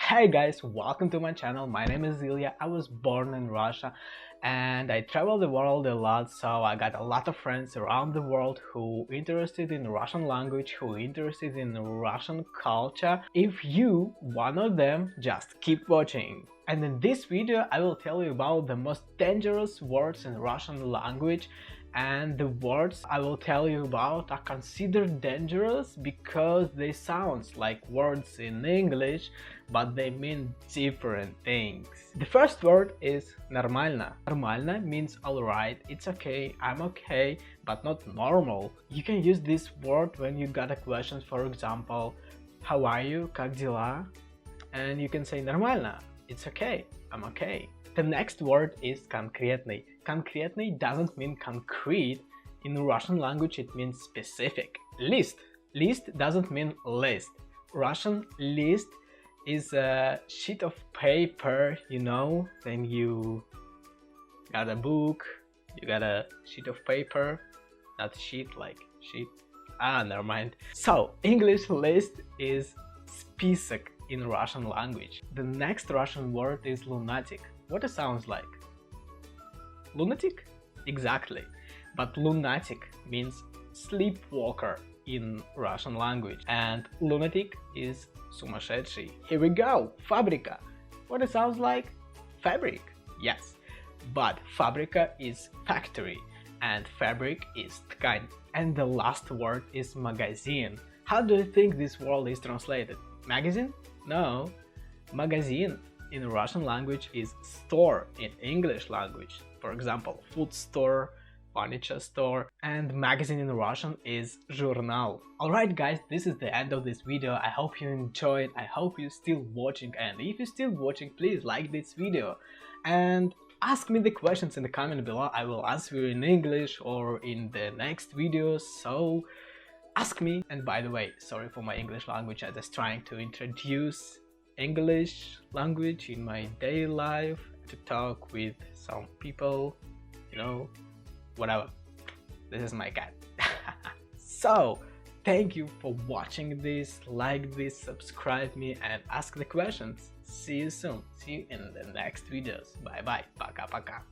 Hey guys, welcome to my channel. My name is Ilya. I was born in Russia and I travel the world a lot, so I got a lot of friends around the world who interested in Russian language, who interested in Russian culture. If you one of them, just keep watching. And in this video I will tell you about the most dangerous words in Russian language, and the words I will tell you about are considered dangerous because they sound like words in English, but they mean different things. The first word is нормально. Нормально means alright, it's okay, I'm okay, but not normal. You can use this word when you got a question, for example, how are you, как дела? And you can say нормально, it's okay, I'm okay. The next word is конкретный. Конкретный doesn't mean concrete. In Russian language it means specific. List. List doesn't mean list. Russian list is a sheet of paper, you know, then you got a book, you got a sheet of paper, not sheet like sheet. Never mind. So, English list is список in Russian language. The next Russian word is lunatic. What it sounds like? Lunatic? Exactly. But lunatic means sleepwalker in Russian language, and lunatic is сумасшедший. Here we go. Фабрика. What it sounds like? Fabric. Yes. But фабрика is factory and fabric is ткань. And the last word is магазин. How do you think this word is translated? Magazine? No. Magazine in Russian language is store in English language. For example, food store, furniture store, and magazine in Russian is журнал. Alright guys, this is the end of this video. I hope you enjoyed. I hope you're still watching, and if you're still watching, please like this video and ask me the questions in the comment below. I will answer you in English or in the next video, so ask me. And by the way, sorry for my English language. I'm just trying to introduce English language in my daily life, to talk with some people, you know, whatever. This is my cat. So, thank you for watching this, like this, subscribe me and ask the questions. See you soon. See you in the next videos. Bye bye. Пока-пока.